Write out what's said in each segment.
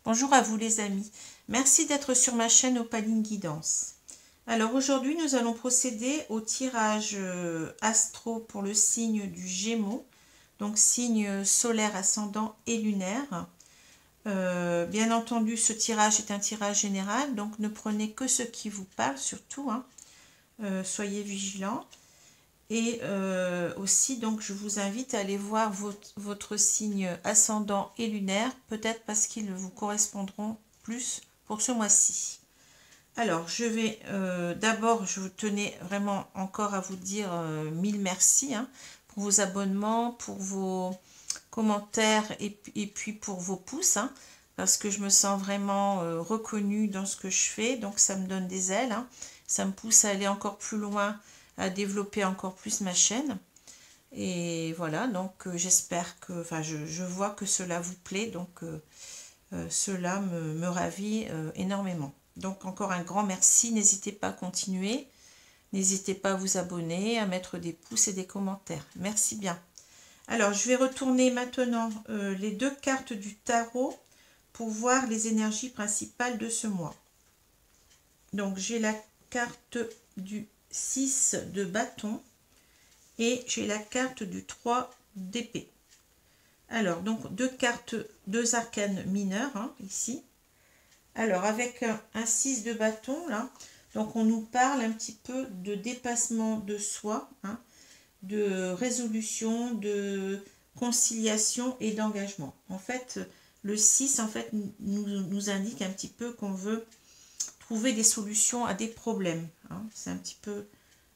Bonjour à vous les amis. Merci d'être sur ma chaîne Opaline Guidance. Alors aujourd'hui nous allons procéder au tirage astro pour le signe du Gémeaux, donc signe solaire, ascendant et lunaire. Bien entendu ce tirage est un tirage général, donc ne prenez que ce qui vous parle surtout, hein. Soyez vigilants. Et aussi, donc, je vous invite à aller voir votre signe ascendant et lunaire, peut-être parce qu'ils vous correspondront plus pour ce mois-ci. Alors, je vais d'abord, je tenais vraiment encore à vous dire mille merci, hein, pour vos abonnements, pour vos commentaires et puis pour vos pouces, hein, parce que je me sens vraiment reconnue dans ce que je fais, donc ça me donne des ailes, hein, ça me pousse à aller encore plus loin, à développer encore plus ma chaîne. Et voilà, donc j'espère que, enfin je vois que cela vous plaît, donc cela me ravit énormément. Donc encore un grand merci, n'hésitez pas à continuer, n'hésitez pas à vous abonner, à mettre des pouces et des commentaires. Merci bien. Alors je vais retourner maintenant les deux cartes du tarot pour voir les énergies principales de ce mois. Donc j'ai la carte du 6 de bâton et j'ai la carte du 3 d'épée. Alors, donc deux cartes, deux arcanes mineurs, hein, ici. Alors, avec un 6 de bâton, là, donc on nous parle un petit peu de dépassement de soi, hein, de résolution, de conciliation et d'engagement. En fait, le 6, en fait, nous indique un petit peu qu'on veut trouver des solutions à des problèmes, hein. C'est un petit peu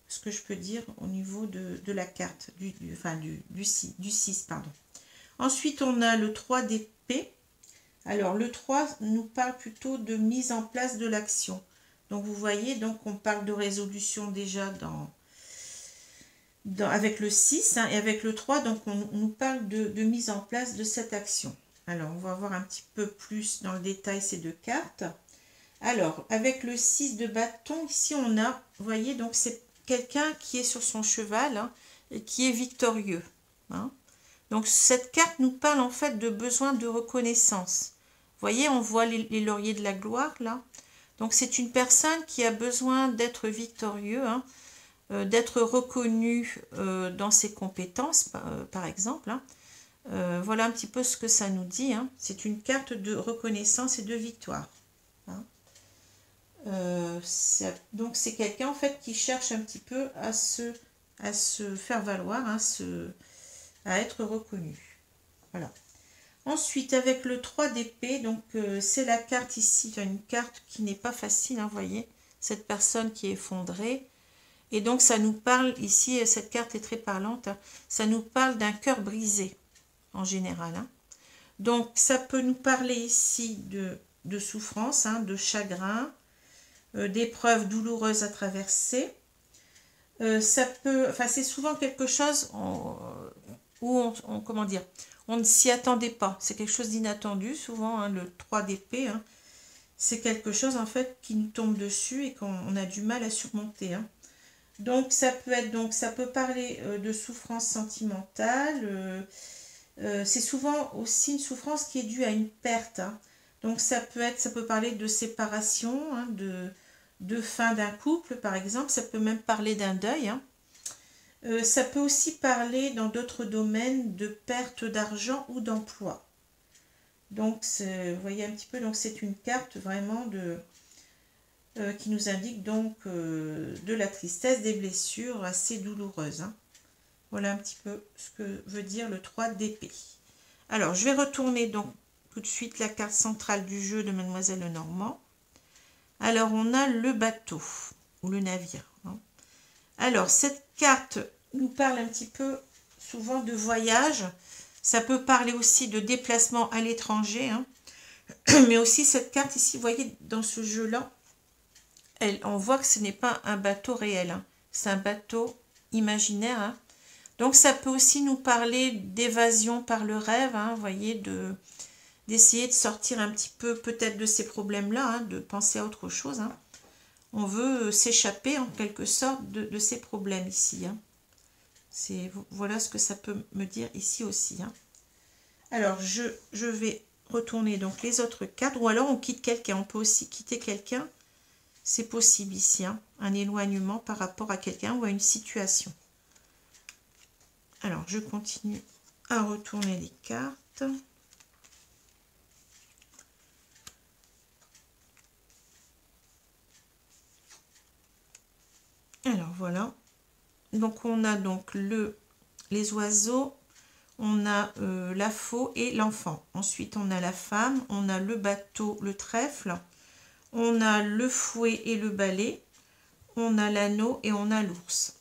ce que je peux dire au niveau de la carte, du 6, pardon. Ensuite, on a le 3 d'épée. Alors, le 3 nous parle plutôt de mise en place de l'action. Donc, vous voyez, donc on parle de résolution déjà avec le 6, hein, et avec le 3, donc on nous parle de mise en place de cette action. Alors, on va voir un petit peu plus dans le détail ces deux cartes. Alors, avec le 6 de bâton, ici on a, vous voyez, donc c'est quelqu'un qui est sur son cheval, hein, et qui est victorieux, hein. Donc cette carte nous parle en fait de besoin de reconnaissance. Vous voyez, on voit les lauriers de la gloire là. Donc c'est une personne qui a besoin d'être victorieux, hein, d'être reconnu dans ses compétences, par exemple, hein. Voilà un petit peu ce que ça nous dit, hein. C'est une carte de reconnaissance et de victoire, hein. Donc c'est quelqu'un en fait qui cherche un petit peu à se faire valoir, hein, à être reconnu. Voilà. Ensuite, avec le 3 d'épée, donc c'est la carte ici, une carte qui n'est pas facile, hein, vous voyez, cette personne qui est effondrée. Et donc ça nous parle ici, cette carte est très parlante, hein, ça nous parle d'un cœur brisé en général, hein. Donc ça peut nous parler ici de souffrance, hein, de chagrin, d'épreuves douloureuses à traverser. Ça peut, enfin c'est souvent quelque chose où comment dire, on ne s'y attendait pas. C'est quelque chose d'inattendu, souvent, hein, le 3 d'épée, hein. C'est quelque chose en fait qui nous tombe dessus et qu'on a du mal à surmonter, hein. Donc ça peut parler de souffrance sentimentale. C'est souvent aussi une souffrance qui est due à une perte, hein. Donc ça peut parler de séparation, hein, de fin d'un couple par exemple. Ça peut même parler d'un deuil, hein. Ça peut aussi parler dans d'autres domaines de perte d'argent ou d'emploi. Donc vous voyez un petit peu, donc c'est une carte vraiment qui nous indique donc de la tristesse, des blessures assez douloureuses, hein. Voilà un petit peu ce que veut dire le 3 d'épée. Alors je vais retourner donc tout de suite la carte centrale du jeu de Mademoiselle Lenormand. Alors on a le bateau ou le navire, hein. Alors cette carte nous parle un petit peu souvent de voyage. Ça peut parler aussi de déplacement à l'étranger, hein. Mais aussi cette carte ici, vous voyez, dans ce jeu-là, on voit que ce n'est pas un bateau réel, hein. C'est un bateau imaginaire, hein. Donc ça peut aussi nous parler d'évasion par le rêve, hein, vous voyez, d'essayer de sortir un petit peu peut-être de ces problèmes-là, hein, de penser à autre chose, hein. On veut s'échapper en quelque sorte de ces problèmes ici, hein. Voilà ce que ça peut me dire ici aussi, hein. Alors je vais retourner donc les autres cartes. Ou alors on quitte quelqu'un. On peut aussi quitter quelqu'un. C'est possible ici. Hein, un éloignement par rapport à quelqu'un ou à une situation. Alors, je continue à retourner les cartes. Alors, voilà. Donc, on a donc les oiseaux, on a la faux et l'enfant. Ensuite, on a la femme, on a le bateau, le trèfle, on a le fouet et le balai, on a l'anneau et on a l'ours.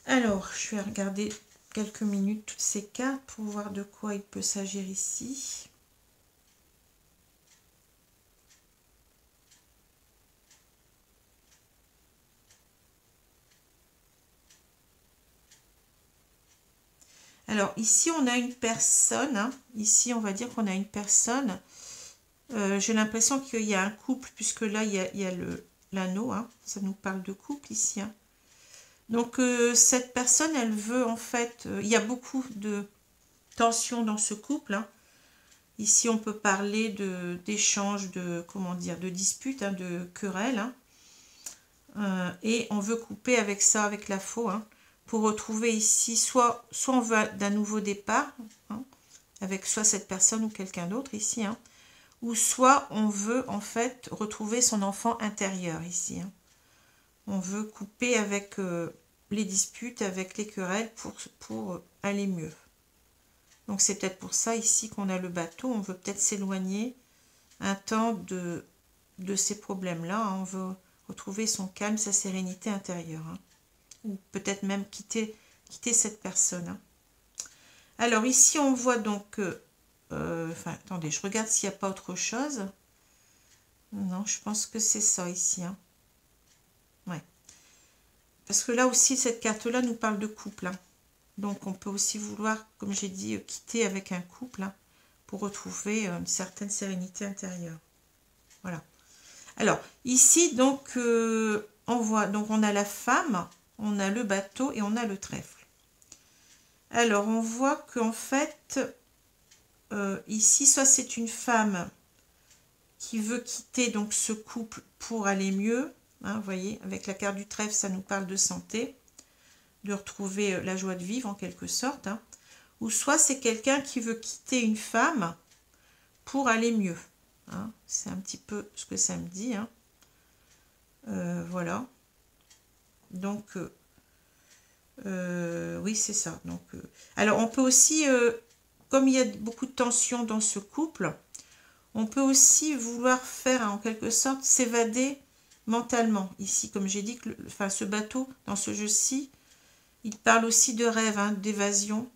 Alors, je vais regarder quelques minutes toutes ces cartes pour voir de quoi il peut s'agir ici. Alors, ici, on a une personne. Hein. Ici, on va dire qu'on a une personne. J'ai l'impression qu'il y a un couple, puisque là, il y a l'anneau. Hein. Ça nous parle de couple ici. Hein. Donc, cette personne, elle veut en fait... il y a beaucoup de tension dans ce couple. Hein. Ici, on peut parler d'échanges, comment dire, de disputes, hein, de querelles. Hein. Et on veut couper avec ça, avec la faux. Hein, pour retrouver ici, soit on veut d'un nouveau départ, hein, avec soit cette personne ou quelqu'un d'autre ici. Hein, ou soit on veut en fait retrouver son enfant intérieur ici. Hein. On veut couper avec les disputes, avec les querelles pour aller mieux. Donc c'est peut-être pour ça ici qu'on a le bateau. On veut peut-être s'éloigner un temps de ces problèmes-là. Hein. On veut retrouver son calme, sa sérénité intérieure. Hein. Ou peut-être même quitter cette personne. Hein. Alors ici on voit donc... attendez, je regarde s'il n'y a pas autre chose. Non, je pense que c'est ça ici. Hein. Ouais. Parce que là aussi, cette carte-là nous parle de couple. Hein. Donc, on peut aussi vouloir, comme j'ai dit, quitter avec un couple hein, pour retrouver une certaine sérénité intérieure. Voilà. Alors, ici, donc, on a la femme, on a le bateau et on a le trèfle. Alors, on voit qu'en fait, ici, soit c'est une femme qui veut quitter donc ce couple pour aller mieux. Hein, vous voyez, avec la carte du trèfle, ça nous parle de santé, de retrouver la joie de vivre en quelque sorte. Hein. Ou soit c'est quelqu'un qui veut quitter une femme pour aller mieux. Hein. C'est un petit peu ce que ça me dit. Hein. Voilà. Donc, oui, c'est ça. Donc, alors, on peut aussi, comme il y a beaucoup de tensions dans ce couple, on peut aussi vouloir faire en quelque sorte s'évader mentalement. Ici, comme j'ai dit, ce bateau, dans ce jeu-ci, il parle aussi de rêve, hein, d'évasion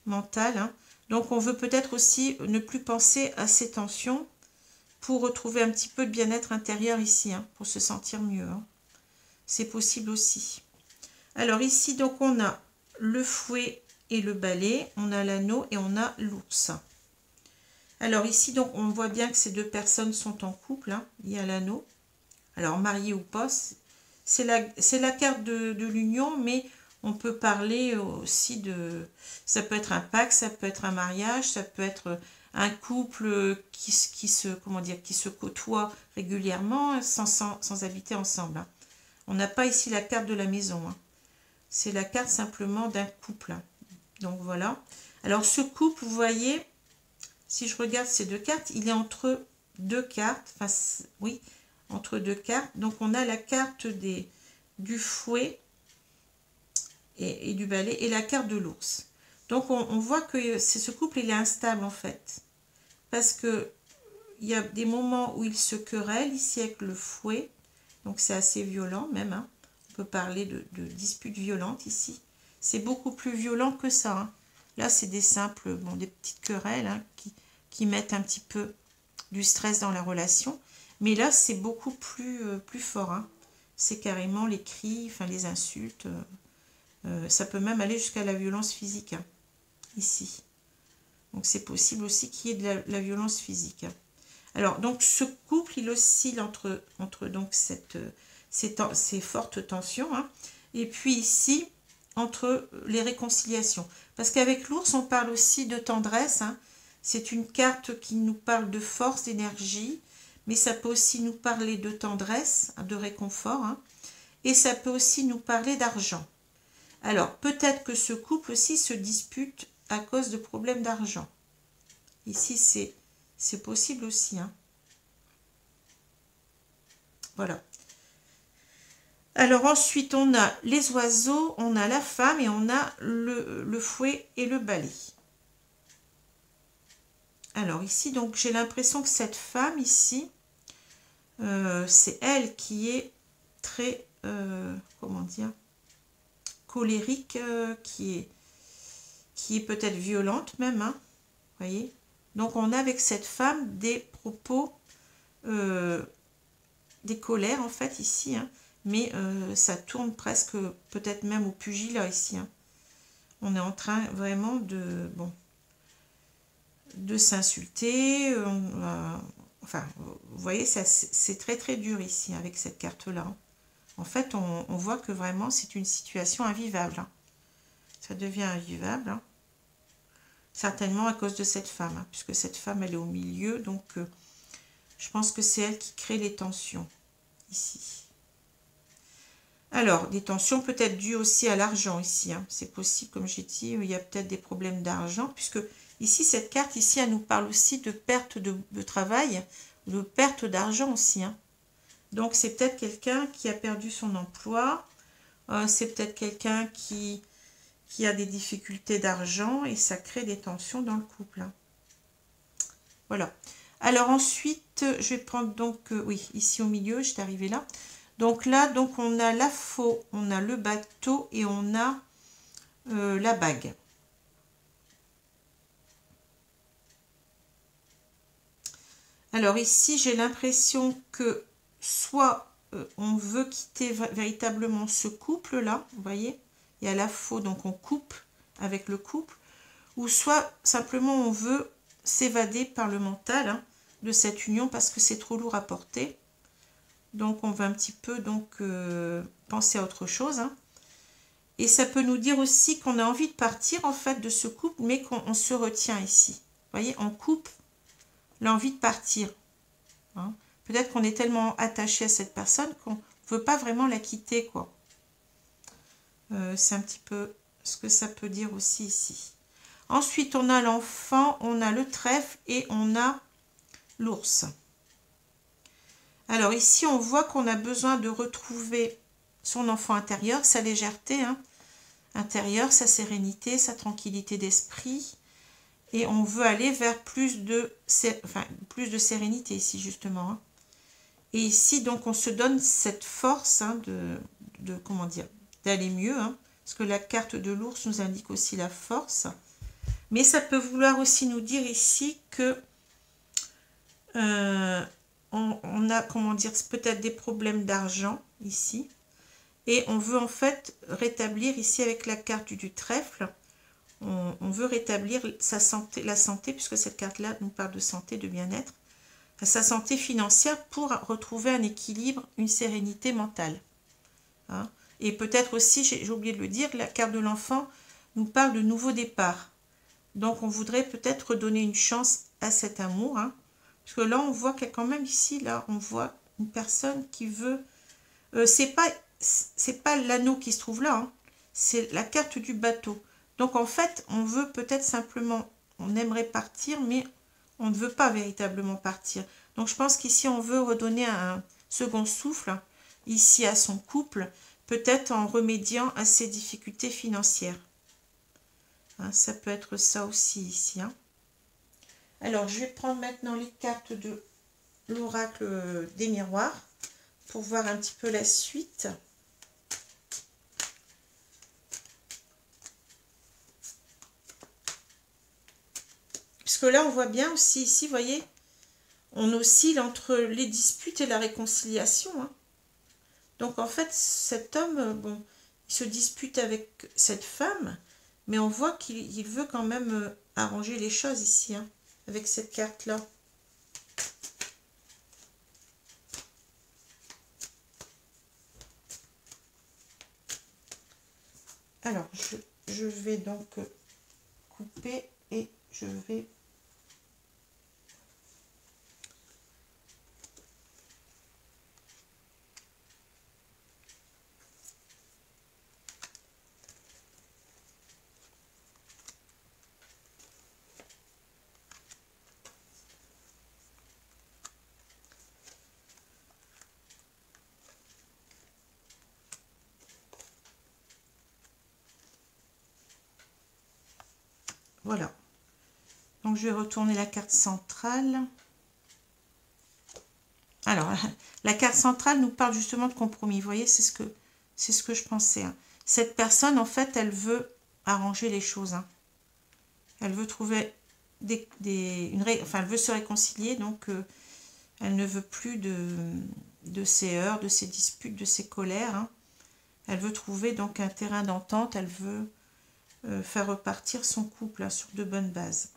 mentale. Hein. Donc, on veut peut-être aussi ne plus penser à ces tensions pour retrouver un petit peu de bien-être intérieur ici, hein, pour se sentir mieux. Hein. C'est possible aussi. Alors, ici, donc, on a le fouet et le balai, on a l'anneau et on a l'ours. Alors, ici, donc, on voit bien que ces deux personnes sont en couple. Hein. Il y a l'anneau. Alors, marié ou pas, c'est la carte de l'union, mais on peut parler aussi de... Ça peut être un pacte, ça peut être un mariage, ça peut être un couple qui se côtoie régulièrement sans habiter ensemble. Hein. On n'a pas ici la carte de la maison. Hein. C'est la carte simplement d'un couple. Hein. Donc, voilà. Alors, ce couple, vous voyez, si je regarde ces deux cartes, il est entre deux cartes. Enfin, oui, entre deux cartes. Donc, on a la carte du fouet et du balai et la carte de l'ours. Donc, on voit que ce couple, il est instable, en fait. Parce que il y a des moments où il se querelle, ici, avec le fouet. Donc, c'est assez violent, même. Hein. On peut parler de disputes violentes, ici. C'est beaucoup plus violent que ça. Hein. Là, c'est des simples, des petites querelles hein, qui mettent un petit peu du stress dans la relation. Mais là, c'est beaucoup plus fort. Hein. C'est carrément les cris, enfin les insultes. Ça peut même aller jusqu'à la violence physique, hein, ici. Donc, c'est possible aussi qu'il y ait de la violence physique. Hein. Alors, donc, ce couple, il oscille entre donc ces fortes tensions. Hein. Et puis ici, entre les réconciliations. Parce qu'avec l'ours, on parle aussi de tendresse. Hein. C'est une carte qui nous parle de force, d'énergie, mais ça peut aussi nous parler de tendresse, de réconfort, hein. Et ça peut aussi nous parler d'argent. Alors, peut-être que ce couple aussi se dispute à cause de problèmes d'argent. Ici, c'est possible aussi, hein. Voilà. Alors ensuite, on a les oiseaux, on a la femme et on a le fouet et le balai. Alors ici, donc j'ai l'impression que cette femme ici, c'est elle qui est très, comment dire, colérique, qui est peut-être violente même, hein, voyez. Donc on a avec cette femme des propos, des colères en fait ici, hein. Mais ça tourne presque peut-être même au pugilat ici, hein. On est en train vraiment de, bon, de s'insulter. Enfin, vous voyez, c'est très très dur ici avec cette carte-là. En fait, on voit que vraiment c'est une situation invivable, hein. Ça devient invivable, hein. Certainement à cause de cette femme, hein, puisque cette femme elle est au milieu, donc je pense que c'est elle qui crée les tensions ici. Alors, des tensions peut-être dues aussi à l'argent ici, hein. C'est possible, comme j'ai dit, il y a peut-être des problèmes d'argent, puisque ici, cette carte ici, elle nous parle aussi de perte de travail, de perte d'argent aussi, hein. Donc, c'est peut-être quelqu'un qui a perdu son emploi, c'est peut-être quelqu'un qui a des difficultés d'argent et ça crée des tensions dans le couple, hein. Voilà. Alors ensuite, je vais prendre donc, oui, ici au milieu, j'étais arrivée là. Donc là, donc on a la faux, on a le bateau et on a la bague. Alors ici, j'ai l'impression que soit on veut quitter véritablement ce couple-là, vous voyez, il y a la faux, donc on coupe avec le couple, ou soit simplement on veut s'évader par le mental, hein, de cette union parce que c'est trop lourd à porter. Donc on va un petit peu donc penser à autre chose, hein. Et ça peut nous dire aussi qu'on a envie de partir en fait de ce couple, mais qu'on se retient ici. Vous voyez, on coupe l'envie de partir, hein. Peut-être qu'on est tellement attaché à cette personne qu'on ne veut pas vraiment la quitter, quoi. C'est un petit peu ce que ça peut dire aussi ici. Ensuite, on a l'enfant, on a le trèfle et on a l'ours. Alors ici, on voit qu'on a besoin de retrouver son enfant intérieur, sa légèreté, hein, intérieure, sa sérénité, sa tranquillité d'esprit. Et on veut aller vers plus de sérénité ici, justement, hein. Et ici, donc, on se donne cette force, hein, comment dire, d'aller mieux, hein, parce que la carte de l'ours nous indique aussi la force. Mais ça peut vouloir aussi nous dire ici que on a, comment dire, peut-être des problèmes d'argent ici. Et on veut en fait rétablir ici avec la carte du trèfle, on veut rétablir sa santé, la santé, puisque cette carte-là nous parle de santé, de bien-être, sa santé financière pour retrouver un équilibre, une sérénité mentale, hein. Et peut-être aussi, j'ai oublié de le dire, la carte de l'enfant nous parle de nouveau départ. Donc on voudrait peut-être redonner une chance à cet amour, hein. Parce que là, on voit qu'il y a quand même ici, là, on voit une personne qui veut... c'est pas l'anneau qui se trouve là, hein, c'est la carte du bateau. Donc en fait, on veut peut-être simplement, on aimerait partir, mais on ne veut pas véritablement partir. Donc je pense qu'ici, on veut redonner un second souffle, ici à son couple, peut-être en remédiant à ses difficultés financières, hein, ça peut être ça aussi ici, hein. Alors, je vais prendre maintenant les cartes de l'oracle des miroirs pour voir un petit peu la suite. Parce que là, on voit bien aussi ici, vous voyez, on oscille entre les disputes et la réconciliation, hein. Donc, en fait, cet homme, bon, il se dispute avec cette femme, mais on voit qu'il veut quand même arranger les choses ici, hein, avec cette carte-là. Alors, je vais donc couper et je vais... Voilà. Donc, je vais retourner la carte centrale. Alors, la carte centrale nous parle justement de compromis. Vous voyez, c'est ce que je pensais. Hein. Cette personne, en fait, elle veut arranger les choses. Hein. Elle veut trouver enfin, elle veut se réconcilier, donc elle ne veut plus de ses heurts, de ses disputes, de ses colères. Hein. Elle veut trouver donc un terrain d'entente. Elle veut faire repartir son couple hein, sur de bonnes bases.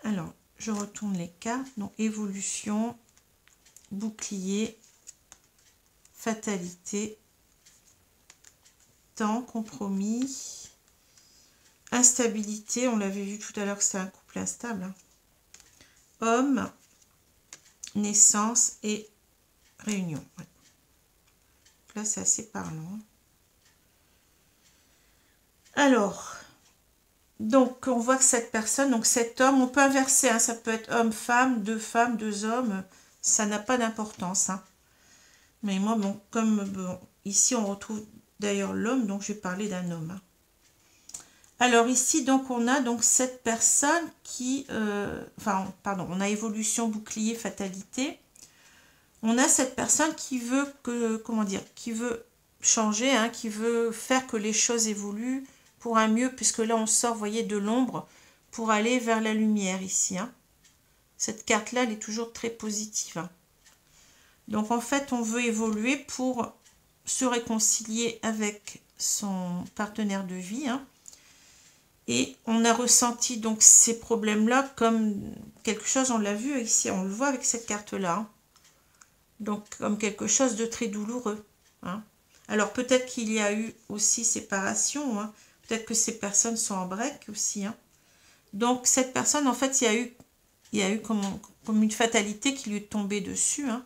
Alors, je retourne les cartes. Donc, évolution, bouclier, fatalité, temps, compromis, instabilité. On l'avait vu tout à l'heure que c'était un couple instable. Hein. Homme, naissance et réunion. Ouais. Là, c'est assez parlant. Alors, donc, on voit que cette personne, donc cet homme, on peut inverser, hein, ça peut être homme-femme, deux hommes, ça n'a pas d'importance. Hein. Mais moi, bon, comme bon, ici, on retrouve d'ailleurs l'homme, donc je vais parler d'un homme. Hein. Alors ici, donc, on a donc cette personne qui, enfin, pardon, on a évolution, bouclier, fatalité. On a cette personne qui veut comment dire, qui veut changer, hein, qui veut faire que les choses évoluent pour un mieux, puisque là on sort, vous voyez, de l'ombre pour aller vers la lumière ici. Hein. Cette carte-là, elle est toujours très positive. Hein. Donc en fait, on veut évoluer pour se réconcilier avec son partenaire de vie. Hein. Et on a ressenti donc ces problèmes-là comme quelque chose, on l'a vu ici, on le voit avec cette carte-là. Hein. Donc comme quelque chose de très douloureux. Hein. Alors peut-être qu'il y a eu aussi séparation, hein. Peut-être que ces personnes sont en break aussi. Hein. Donc cette personne, en fait, il y a eu comme une fatalité qui lui est tombée dessus. Hein.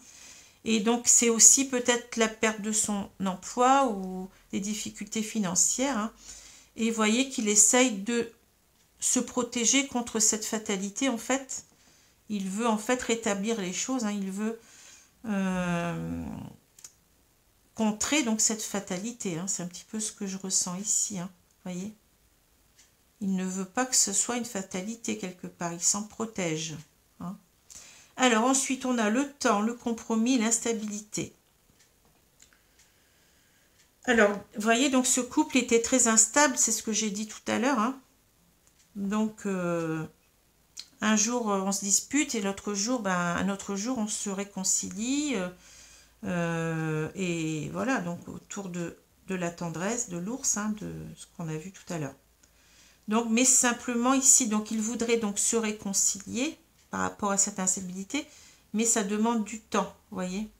Et donc c'est aussi peut-être la perte de son emploi ou des difficultés financières. Hein. Et vous voyez qu'il essaye de se protéger contre cette fatalité. En fait, il veut en fait rétablir les choses. Hein. Il veut contrer donc cette fatalité. Hein. C'est un petit peu ce que je ressens ici. Hein. Voyez, il ne veut pas que ce soit une fatalité quelque part. Il s'en protège. Hein. Alors ensuite, on a le temps, le compromis, l'instabilité. Alors, vous voyez, donc ce couple était très instable, c'est ce que j'ai dit tout à l'heure. Hein. Donc, un jour, on se dispute et l'autre jour, un autre jour, on se réconcilie. Et voilà, donc autour de la tendresse, de l'ours, hein, de ce qu'on a vu tout à l'heure. Donc, mais simplement ici, donc il voudrait donc se réconcilier par rapport à cette instabilité, mais ça demande du temps, vous voyez.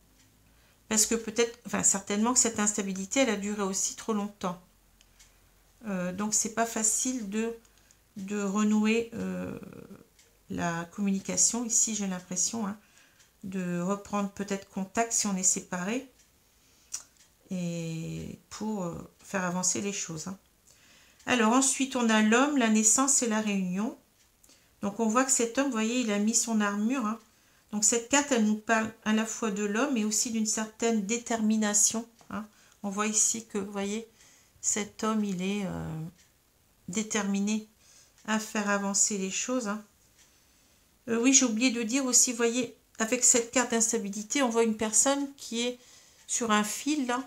Parce que peut-être, enfin certainement que cette instabilité, elle a duré aussi trop longtemps. Donc c'est pas facile de renouer la communication. Ici, j'ai l'impression hein, de reprendre peut-être contact si on est séparés et pour faire avancer les choses. Hein. Alors ensuite, on a l'homme, la naissance et la réunion. Donc on voit que cet homme, vous voyez, il a mis son armure. Hein. Donc cette carte, elle nous parle à la fois de l'homme et aussi d'une certaine détermination. Hein. On voit ici que, vous voyez, cet homme, il est déterminé à faire avancer les choses. Hein. Oui, j'ai oublié de dire aussi, vous voyez, avec cette carte d'instabilité, on voit une personne qui est sur un fil. Là.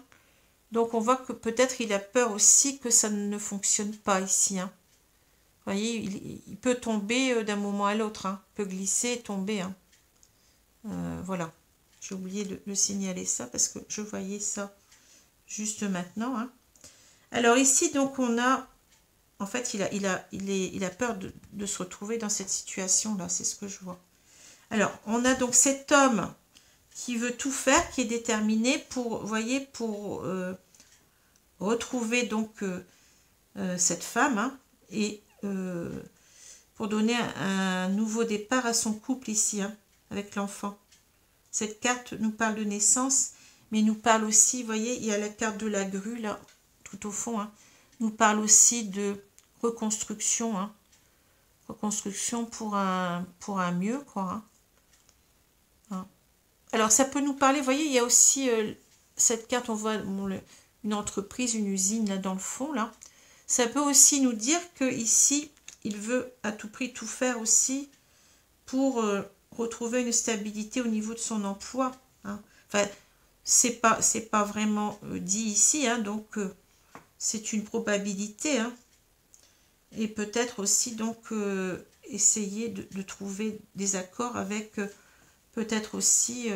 Donc on voit que peut-être il a peur aussi que ça ne fonctionne pas ici. Hein. Vous voyez, il peut tomber d'un moment à l'autre. Hein. Il peut glisser et tomber. Hein. Voilà. J'ai oublié de le signaler ça parce que je voyais ça juste maintenant. Hein. Alors ici, donc, on a... En fait, il a peur de se retrouver dans cette situation-là. C'est ce que je vois. Alors, on a donc cet homme qui veut tout faire, qui est déterminé pour, vous voyez, pour retrouver donc cette femme, hein, et pour donner un nouveau départ à son couple ici, hein, avec l'enfant. Cette carte nous parle de naissance, mais nous parle aussi, vous voyez, il y a la carte de la grue là, tout au fond, hein, nous parle aussi de reconstruction, hein, reconstruction pour un mieux, quoi. Hein. Hein. Alors ça peut nous parler, vous voyez, il y a aussi cette carte, on voit bon, une entreprise, une usine là dans le fond, là. Ça peut aussi nous dire que ici, il veut à tout prix tout faire aussi pour retrouver une stabilité au niveau de son emploi. Hein. Enfin, c'est pas vraiment dit ici, hein, donc c'est une probabilité. Hein. Et peut-être aussi donc essayer de trouver des accords avec peut-être aussi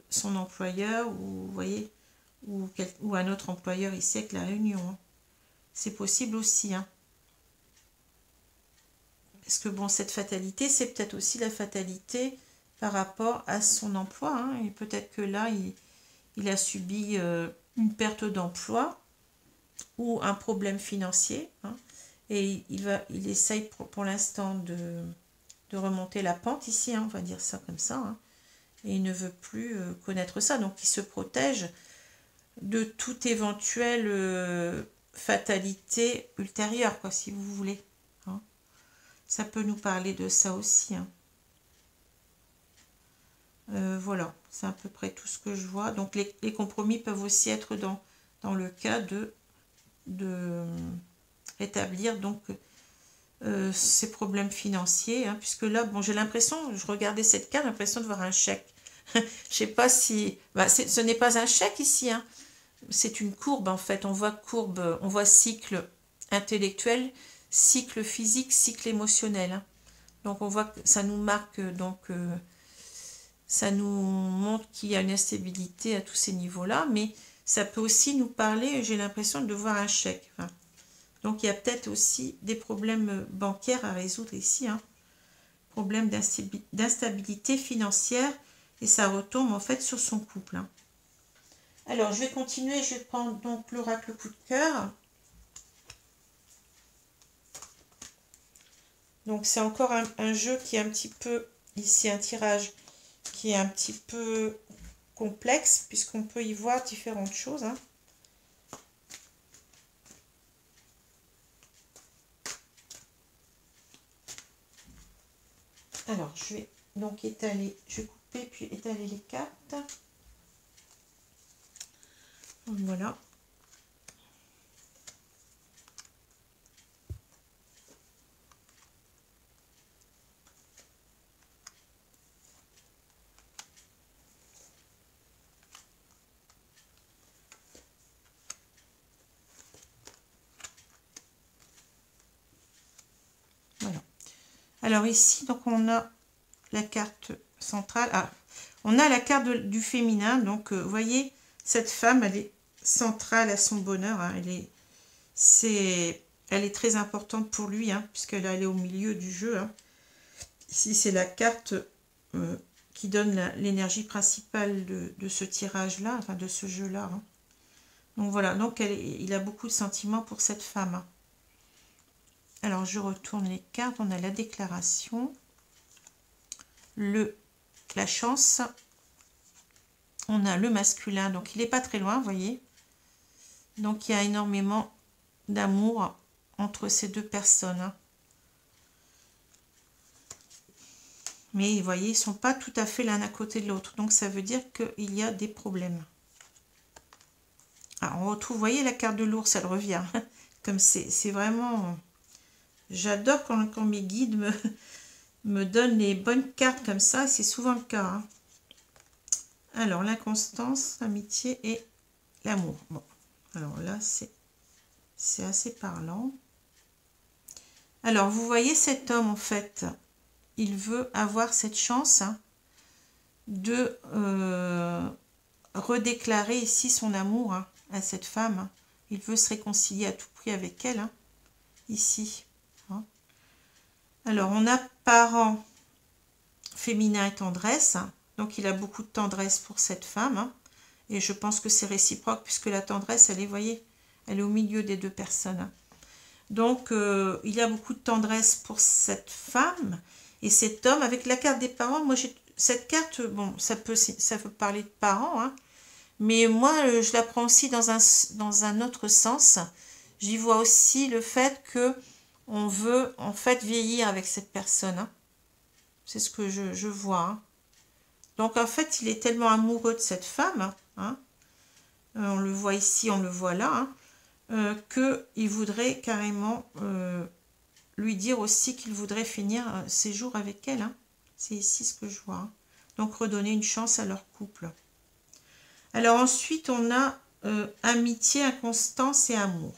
son employeur, ou vous voyez, ou un autre employeur ici avec la Réunion. Hein. C'est possible aussi. Hein. Parce que bon, cette fatalité, c'est peut-être aussi la fatalité par rapport à son emploi. Hein. Et peut-être que là, il a subi une perte d'emploi ou un problème financier. Hein. Et il essaye pour l'instant de remonter la pente ici, hein, on va dire ça comme ça. Hein. Et il ne veut plus connaître ça. Donc il se protège de toute éventuelle fatalité ultérieure, quoi, si vous voulez. Hein. Ça peut nous parler de ça aussi. Hein. Voilà, c'est à peu près tout ce que je vois. Donc les compromis peuvent aussi être dans le cas de rétablir donc ces problèmes financiers. Hein, puisque là, bon, j'ai l'impression, je regardais cette carte, j'ai l'impression de voir un chèque. Je sais pas si... Bah, ce n'est pas un chèque ici, hein. C'est une courbe en fait, on voit courbe, on voit cycle intellectuel, cycle physique, cycle émotionnel. Hein. Donc on voit que ça nous marque, donc ça nous montre qu'il y a une instabilité à tous ces niveaux-là, mais ça peut aussi nous parler, j'ai l'impression de voir un chèque. Hein. Donc il y a peut-être aussi des problèmes bancaires à résoudre ici, hein. Problème d'instabilité financière, et ça retombe en fait sur son couple. Hein. Alors, je vais continuer, je vais prendre donc l'oracle coup de cœur. Donc, c'est encore un jeu qui est un petit peu, ici, un tirage qui est un petit peu complexe, puisqu'on peut y voir différentes choses. Hein. Alors, je vais donc étaler, je vais couper puis étaler les cartes. Voilà. Voilà. Alors ici, donc on a la carte centrale. Ah, on a la carte du féminin. Donc, vous voyez, cette femme, elle est centrale à son bonheur. Hein. Elle est très importante pour lui, hein, puisqu'elle est au milieu du jeu. Hein. Ici, c'est la carte qui donne l'énergie principale de ce tirage-là, enfin de ce jeu-là. Hein. Donc voilà, donc il a beaucoup de sentiments pour cette femme. Hein. Alors, je retourne les cartes. On a la déclaration, la chance. On a le masculin, donc il n'est pas très loin, vous voyez. Donc, il y a énormément d'amour entre ces deux personnes. Hein. Mais, vous voyez, ils ne sont pas tout à fait l'un à côté de l'autre. Donc, ça veut dire qu'il y a des problèmes. Alors, on retrouve, vous voyez, la carte de l'ours, elle revient. Comme c'est vraiment... J'adore quand mes guides me donnent les bonnes cartes comme ça. C'est souvent le cas. Hein. Alors, l'inconstance, l'amitié et l'amour. Bon, alors là, c'est assez parlant. Alors, vous voyez cet homme, en fait, il veut avoir cette chance, hein, de redéclarer ici son amour, hein, à cette femme. Hein. Il veut se réconcilier à tout prix avec elle, hein, ici. Hein. Alors, on a parents féminin et tendresse. Hein. Donc, il a beaucoup de tendresse pour cette femme. Hein. Et je pense que c'est réciproque, puisque la tendresse, elle est, voyez, Elle est au milieu des deux personnes. Hein. Donc, il y a beaucoup de tendresse pour cette femme et cet homme. Avec la carte des parents, moi, j'ai cette carte, bon, ça peut parler de parents, hein, mais moi, je la prends aussi dans un autre sens. J'y vois aussi le fait que on veut, en fait, vieillir avec cette personne. Hein. C'est ce que je vois. Hein. Donc, en fait, il est tellement amoureux de cette femme, hein, on le voit ici, on le voit là, hein, qu'il voudrait carrément lui dire aussi qu'il voudrait finir ses jours avec elle. Hein. C'est ici ce que je vois. Hein. Donc, redonner une chance à leur couple. Alors, ensuite, on a amitié, inconstance et amour.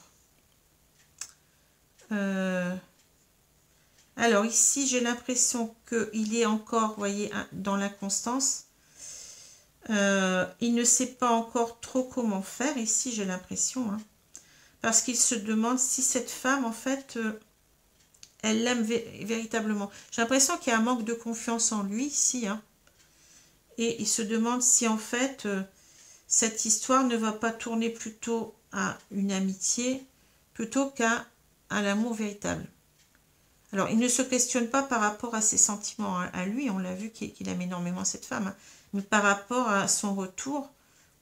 Alors, ici, j'ai l'impression qu'il est encore, vous voyez, dans l'inconstance. Il ne sait pas encore trop comment faire. Ici, j'ai l'impression. Hein, parce qu'il se demande si cette femme, en fait... elle l'aime véritablement. J'ai l'impression qu'il y a un manque de confiance en lui ici. Hein. Et il se demande si en fait, cette histoire ne va pas tourner plutôt à une amitié plutôt qu'à l'amour véritable. Alors, il ne se questionne pas par rapport à ses sentiments à lui. On l'a vu qu'il aime énormément cette femme. Hein. Mais par rapport à son retour,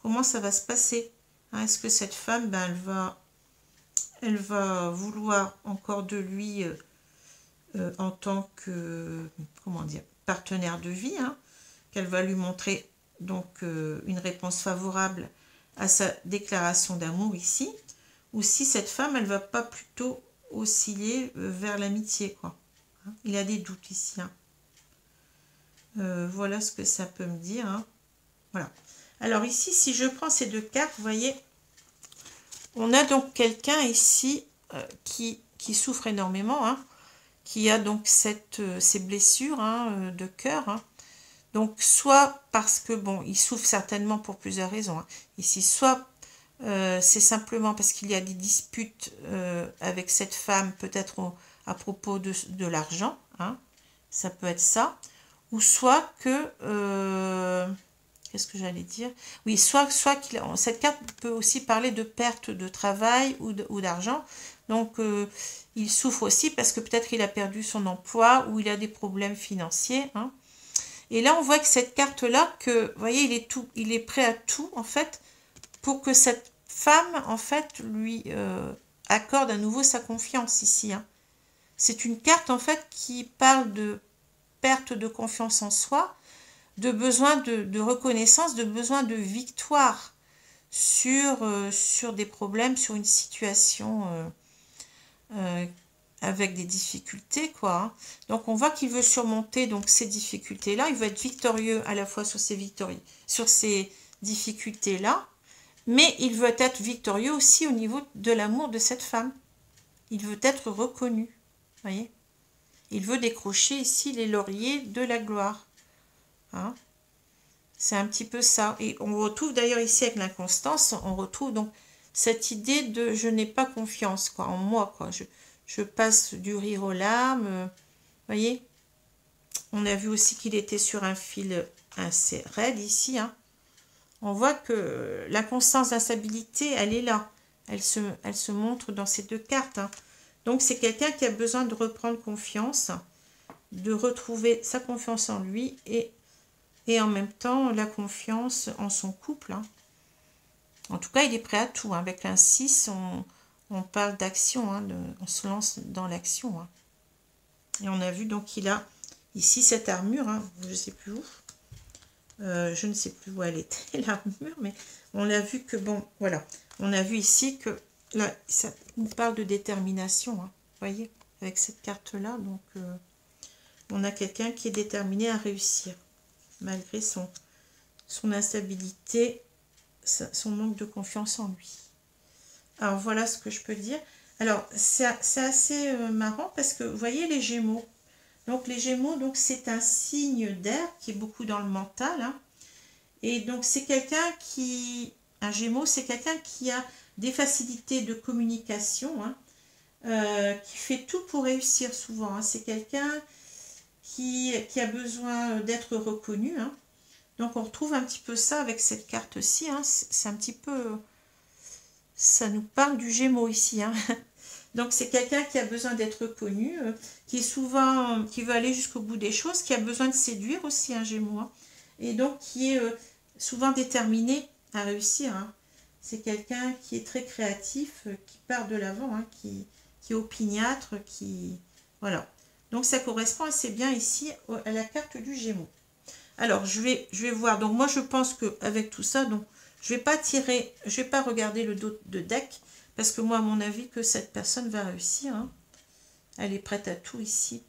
comment ça va se passer? Hein, est-ce que cette femme, ben, elle va vouloir encore de lui... en tant que, comment dire, partenaire de vie, hein, qu'elle va lui montrer donc une réponse favorable à sa déclaration d'amour ici, ou si cette femme, elle va pas plutôt osciller vers l'amitié, quoi. Hein. Il a des doutes ici. Hein. Voilà ce que ça peut me dire. Hein. Voilà. Alors ici, si je prends ces deux cartes, vous voyez, on a donc quelqu'un ici qui souffre énormément, hein, qui a donc ces blessures hein, de cœur. Hein. Donc, soit parce que, bon, il souffre certainement pour plusieurs raisons. Hein. Ici, soit c'est simplement parce qu'il y a des disputes avec cette femme, peut-être à propos de l'argent. Hein. Ça peut être ça. Ou soit que... qu'est-ce que j'allais dire? Oui, soit cette carte peut aussi parler de perte de travail ou d'argent. Donc, il souffre aussi parce que peut-être il a perdu son emploi ou il a des problèmes financiers. Hein. Et là, on voit que cette carte-là, vous voyez, il est prêt à tout, en fait, pour que cette femme, en fait, lui accorde à nouveau sa confiance ici. Hein. C'est une carte, en fait, qui parle de perte de confiance en soi, de besoin de reconnaissance, de besoin de victoire sur des problèmes, sur une situation avec des difficultés, quoi. Hein. Donc, on voit qu'il veut surmonter donc ces difficultés-là. Il veut être victorieux à la fois sur ces difficultés-là, mais il veut être victorieux aussi au niveau de l'amour de cette femme. Il veut être reconnu, voyez. Il veut décrocher ici les lauriers de la gloire. Hein. C'est un petit peu ça. Et on retrouve d'ailleurs ici avec l'inconstance, on retrouve donc cette idée de je n'ai pas confiance quoi, en moi. Quoi. Je passe du rire aux larmes. Voyez. On a vu aussi qu'il était sur un fil assez raide ici. Hein. On voit que la constance d'instabilité, elle est là. Elle se montre dans ces deux cartes. Hein. Donc c'est quelqu'un qui a besoin de reprendre confiance, de retrouver sa confiance en lui et en même temps la confiance en son couple. Hein. En tout cas, il est prêt à tout. Hein. Avec un 6, on parle d'action, hein, on se lance dans l'action. Hein. Et on a vu donc qu'il a ici cette armure, hein, je ne sais plus où. Je ne sais plus où elle était, l'armure, mais on a vu que, bon, voilà. On a vu ici que, là, ça nous parle de détermination, hein, voyez, avec cette carte-là. Donc, on a quelqu'un qui est déterminé à réussir, malgré son instabilité, son manque de confiance en lui. Alors, voilà ce que je peux dire. Alors, c'est assez marrant parce que, vous voyez, les Gémeaux. Donc, les Gémeaux, donc c'est un signe d'air qui est beaucoup dans le mental. Hein. Et donc, c'est quelqu'un qui... Un Gémeaux, c'est quelqu'un qui a des facilités de communication, hein, qui fait tout pour réussir souvent. Hein. C'est quelqu'un qui a besoin d'être reconnu. Hein. Donc, on retrouve un petit peu ça avec cette carte-ci. Hein. C'est un petit peu... ça nous parle du Gémeaux ici, hein. Donc c'est quelqu'un qui a besoin d'être connu, qui est souvent, qui veut aller jusqu'au bout des choses, qui a besoin de séduire aussi un Gémeaux, hein, et donc qui est souvent déterminé à réussir, hein. C'est quelqu'un qui est très créatif, qui part de l'avant, hein, qui est opiniâtre, qui... Voilà. Donc ça correspond assez bien ici à la carte du Gémeaux. Alors je vais voir. Donc moi je pense qu'avec tout ça, donc je vais pas tirer, je vais pas regarder le dos de deck, parce que moi à mon avis que cette personne va réussir, hein. Elle est prête à tout ici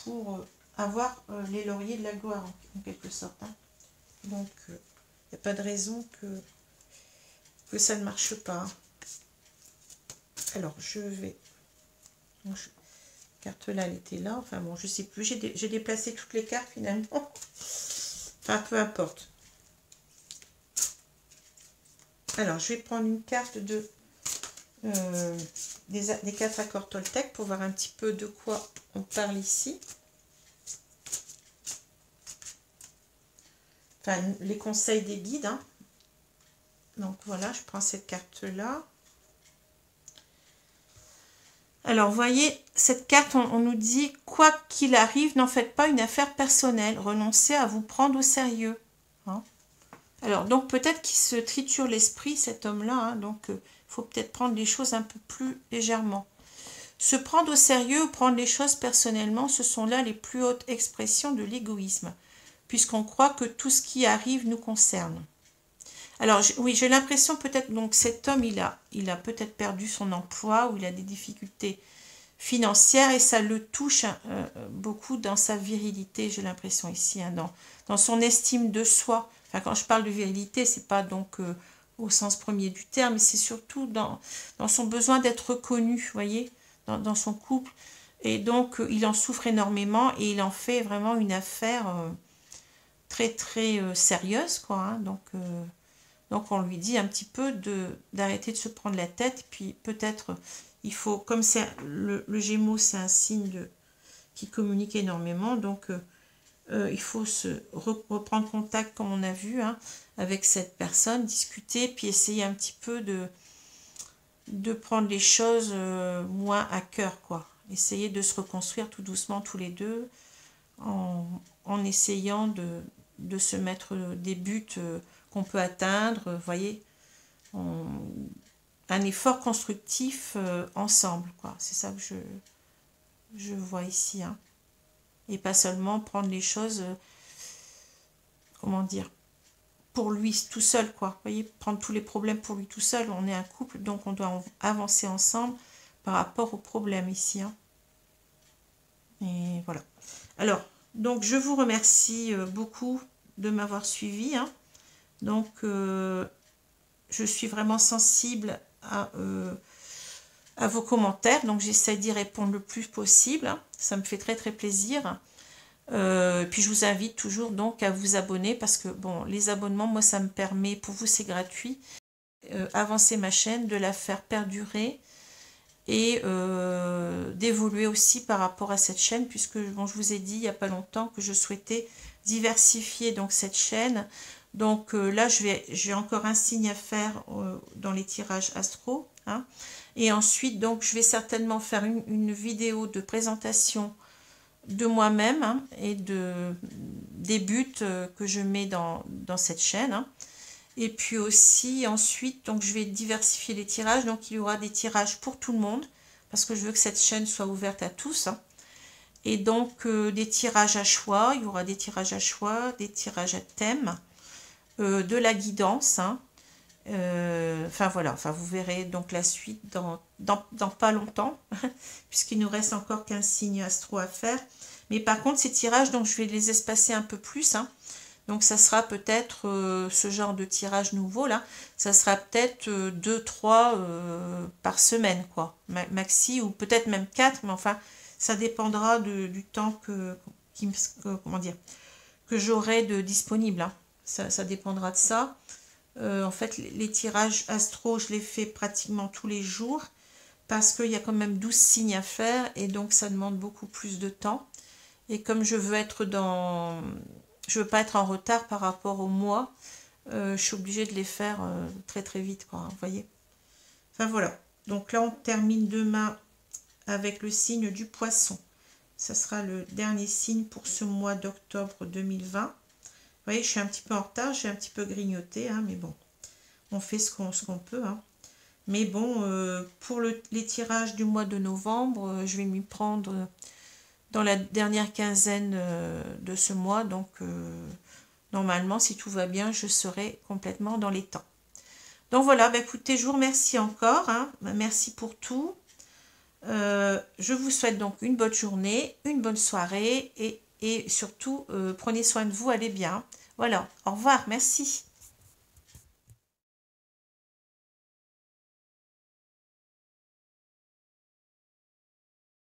pour avoir les lauriers de la gloire en quelque sorte, hein. Donc il n'y a pas de raison que ça ne marche pas. Alors je vais... Donc, carte là, elle était là. Enfin bon, je sais plus. J'ai déplacé toutes les cartes finalement. Enfin, peu importe. Alors, je vais prendre une carte des 4 accords Toltec pour voir un petit peu de quoi on parle ici. Enfin, les conseils des guides, hein. Donc voilà, je prends cette carte-là. Alors, vous voyez, cette carte, on nous dit, quoi qu'il arrive, n'en faites pas une affaire personnelle. Renoncez à vous prendre au sérieux, hein. Alors, donc, peut-être qu'il se triture l'esprit, cet homme-là, hein. Donc, il faut peut-être prendre les choses un peu plus légèrement. Se prendre au sérieux ou prendre les choses personnellement, ce sont là les plus hautes expressions de l'égoïsme, puisqu'on croit que tout ce qui arrive nous concerne. Alors, oui, j'ai l'impression peut-être, donc cet homme, il a peut-être perdu son emploi ou il a des difficultés financières et ça le touche beaucoup dans sa virilité, j'ai l'impression ici, hein, dans son estime de soi. Enfin, quand je parle de virilité, c'est pas donc au sens premier du terme, mais c'est surtout dans son besoin d'être reconnu, vous voyez, dans son couple. Et donc, il en souffre énormément et il en fait vraiment une affaire très, très sérieuse, quoi, hein, donc on lui dit un petit peu d'arrêter de se prendre la tête. Puis peut-être il faut, comme c'est le Gémeaux, c'est un signe qui communique énormément. Donc il faut reprendre contact, comme on a vu, hein, avec cette personne, discuter, puis essayer un petit peu de prendre les choses moins à cœur, quoi. Essayer de se reconstruire tout doucement tous les deux en essayant de se mettre des buts qu'on peut atteindre, vous voyez, un effort constructif ensemble, quoi. C'est ça que je vois ici, hein. Et pas seulement prendre les choses, comment dire, pour lui tout seul, quoi. Vous voyez, prendre tous les problèmes pour lui tout seul. On est un couple, donc on doit avancer ensemble par rapport aux problèmes ici, hein. Et voilà. Alors, donc je vous remercie beaucoup de m'avoir suivi, hein. Donc, je suis vraiment sensible à vos commentaires. Donc, j'essaie d'y répondre le plus possible, hein. Ça me fait très, très plaisir. Puis, je vous invite toujours donc à vous abonner parce que, bon, les abonnements, moi, ça me permet, pour vous, c'est gratuit, avancer ma chaîne, de la faire perdurer et d'évoluer aussi par rapport à cette chaîne puisque, bon, je vous ai dit il n'y a pas longtemps que je souhaitais diversifier donc cette chaîne. Donc là, j'ai encore un signe à faire dans les tirages astro, hein. Et ensuite, donc, je vais certainement faire une vidéo de présentation de moi-même, hein, et des buts que je mets dans cette chaîne, hein. Et puis aussi, ensuite, donc, je vais diversifier les tirages. Donc, il y aura des tirages pour tout le monde parce que je veux que cette chaîne soit ouverte à tous, hein. Et donc, des tirages à choix. Il y aura des tirages à choix, des tirages à thème. De la guidance, hein. Enfin voilà, enfin vous verrez donc la suite dans pas longtemps puisqu'il nous reste encore 15 signes astro à faire, mais par contre ces tirages, donc je vais les espacer un peu plus, hein. Donc ça sera peut-être ce genre de tirage nouveau là, ça sera peut-être 2-3 par semaine, quoi, maxi, ou peut-être même 4, mais enfin ça dépendra du temps comment dire, que j'aurai de disponible, hein. Ça dépendra de ça. En fait, les tirages astro, je les fais pratiquement tous les jours parce qu'il y a quand même 12 signes à faire et donc ça demande beaucoup plus de temps. Et comme je veux pas être en retard par rapport au mois, je suis obligée de les faire très très vite, quoi, vous voyez. Enfin voilà, donc là on termine demain avec le signe du poisson. Ça sera le dernier signe pour ce mois d'octobre 2020. Vous voyez, je suis un petit peu en retard, j'ai un petit peu grignoté, hein, mais bon, on fait ce qu'on peut. Hein. Mais bon, pour les tirages du mois de novembre, je vais m'y prendre dans la dernière quinzaine de ce mois. Donc, normalement, si tout va bien, je serai complètement dans les temps. Donc voilà, bah, écoutez, je vous remercie encore. Hein, merci pour tout. Je vous souhaite donc une bonne journée, une bonne soirée et surtout, prenez soin de vous, allez bien. Voilà, au revoir, merci.